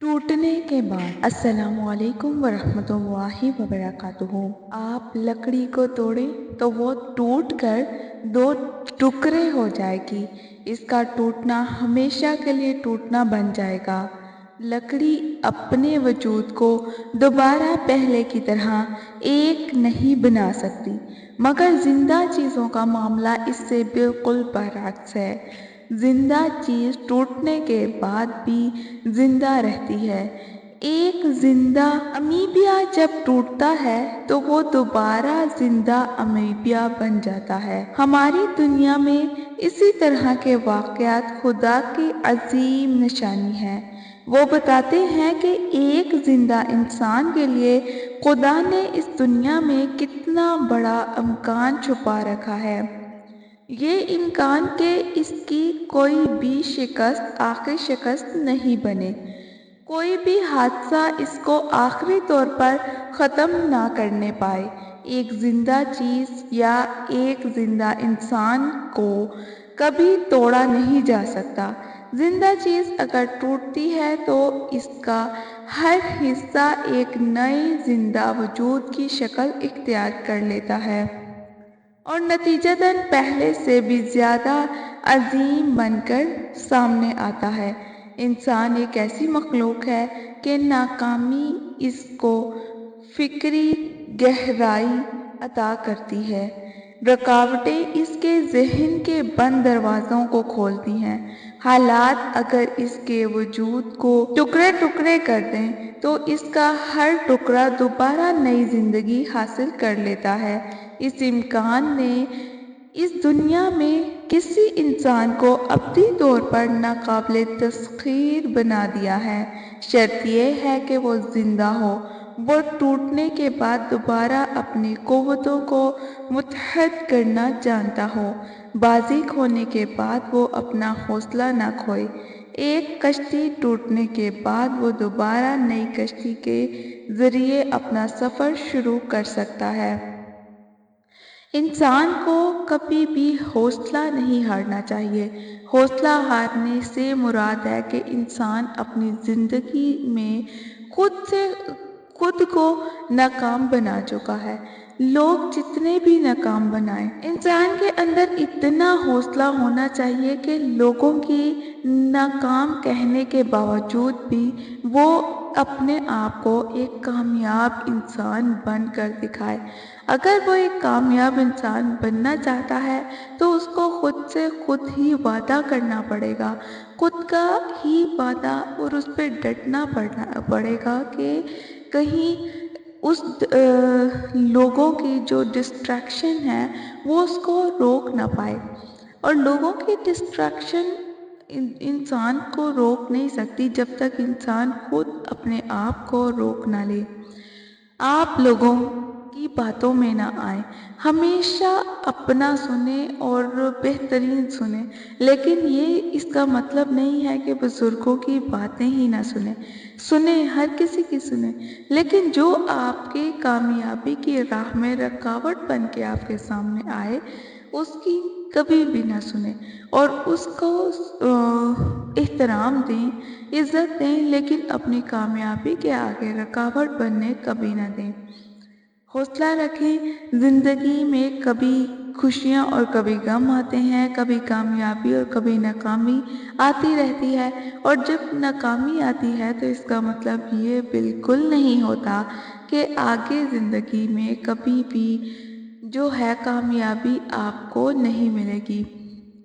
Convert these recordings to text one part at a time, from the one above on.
टूटने के बाद अस्सलामु अलैकुम वरहमतुल्लाहि वबरकातुहू। आप लकड़ी को तोड़ें तो वो टूट कर दो टुकड़े हो जाएगी। इसका टूटना हमेशा के लिए टूटना बन जाएगा। लकड़ी अपने वजूद को दोबारा पहले की तरह एक नहीं बना सकती, मगर जिंदा चीज़ों का मामला इससे बिल्कुल बरअक्स है। जिंदा चीज़ टूटने के बाद भी जिंदा रहती है। एक जिंदा अमीबिया जब टूटता है तो वो दोबारा जिंदा अमीबिया बन जाता है। हमारी दुनिया में इसी तरह के वाक़यात खुदा की अजीम निशानी है। वो बताते हैं कि एक जिंदा इंसान के लिए खुदा ने इस दुनिया में कितना बड़ा इम्कान छुपा रखा है। ये इम्कान के इसकी कोई भी शिकस्त आखिरी शिकस्त नहीं बने। कोई भी हादसा इसको आखिरी तौर पर ख़त्म ना करने पाए। एक जिंदा चीज़ या एक जिंदा इंसान को कभी तोड़ा नहीं जा सकता। जिंदा चीज़ अगर टूटती है तो इसका हर हिस्सा एक नए जिंदा वजूद की शक्ल इख्तियार कर लेता है और नतीजतन पहले से भी ज़्यादा अजीम बनकर सामने आता है। इंसान एक ऐसी मखलूक है कि नाकामी इसको फिक्री गहराई अता करती है। रुकावटें इसके ज़हन के बंद दरवाज़ों को खोलती हैं। हालात अगर इसके वजूद को टुकड़े टुकड़े कर दें तो इसका हर टुकड़ा दोबारा नई ज़िंदगी हासिल कर लेता है। इस इम्कान ने इस दुनिया में किसी इंसान को अबदी तौर पर नाकाबिले तस्खीर बना दिया है। शर्त यह है कि वो जिंदा हो, वो टूटने के बाद दोबारा अपनी क़ुव्वतों को मुत्तहद करना जानता हो, बाजी खोने के बाद वो अपना हौसला ना खोए। एक कश्ती टूटने के बाद वो दोबारा नई कश्ती के ज़रिए अपना सफ़र शुरू कर सकता है। इंसान को कभी भी हौसला नहीं हारना चाहिए। हौसला हारने से मुराद है कि इंसान अपनी ज़िंदगी में खुद को नाकाम बना चुका है। लोग जितने भी नाकाम बनाएं, इंसान के अंदर इतना हौसला होना चाहिए कि लोगों की नाकाम कहने के बावजूद भी वो अपने आप को एक कामयाब इंसान बनकर दिखाए। अगर वो एक कामयाब इंसान बनना चाहता है तो उसको खुद से खुद ही वादा करना पड़ेगा, खुद का ही वादा, और उस पर डटना पड़ेगा कि कहीं उस लोगों की जो डिस्ट्रैक्शन है वो उसको रोक ना पाए। और लोगों की डिस्ट्रैक्शन इंसान को रोक नहीं सकती जब तक इंसान खुद अपने आप को रोक ना ले। आप लोगों की बातों में ना आए, हमेशा अपना सुने और बेहतरीन सुने, लेकिन ये इसका मतलब नहीं है कि बुज़ुर्गों की बातें ही ना सुने, हर किसी की सुने, लेकिन जो आपके कामयाबी की राह में रुकावट बन के आपके सामने आए उसकी कभी भी ना सुने और उसको एहतराम दें, इज़्ज़त दें, लेकिन अपनी कामयाबी के आगे रुकावट बनने कभी ना दें। हौसला रखें। ज़िंदगी में कभी खुशियाँ और कभी गम आते हैं, कभी कामयाबी और कभी नाकामी आती रहती है, और जब नाकामी आती है तो इसका मतलब ये बिल्कुल नहीं होता कि आगे ज़िंदगी में कभी भी जो है कामयाबी आपको नहीं मिलेगी।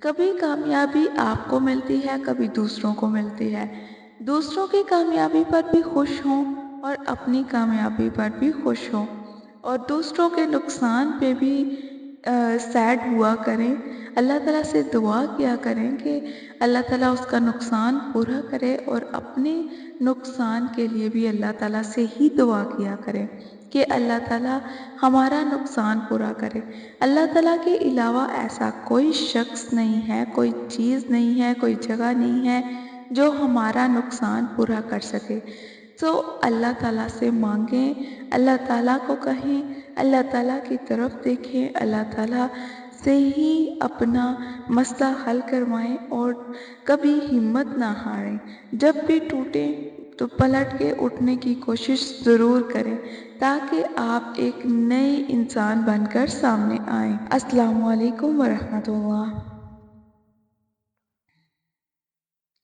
कभी कामयाबी आपको मिलती है, कभी दूसरों को मिलती है। दूसरों की कामयाबी पर भी खुश हों और अपनी कामयाबी पर भी खुश हों, और दूसरों के नुकसान पे भी सैड हुआ करें। अल्लाह ताला से दुआ किया करें कि अल्लाह ताला उसका नुकसान पूरा करे, और अपने नुकसान के लिए भी अल्लाह ताला से ही दुआ किया करें कि अल्लाह ताला हमारा नुकसान पूरा करे। अल्लाह ताला के अलावा ऐसा कोई शख्स नहीं है, कोई चीज़ नहीं है, कोई जगह नहीं है जो हमारा नुकसान पूरा कर सके। तो अल्लाह ताला से मांगें, अल्लाह ताला को कहें, अल्लाह ताला की तरफ देखें, अल्लाह ताला से ही अपना मसला हल करवाएं और कभी हिम्मत ना हारें। जब भी टूटें تو پلٹ کے اٹھنے کی کوشش ضرور کریں تاکہ آپ ایک نئے انسان بن کر سامنے آئیں۔ السلام علیکم ورحمۃ اللہ۔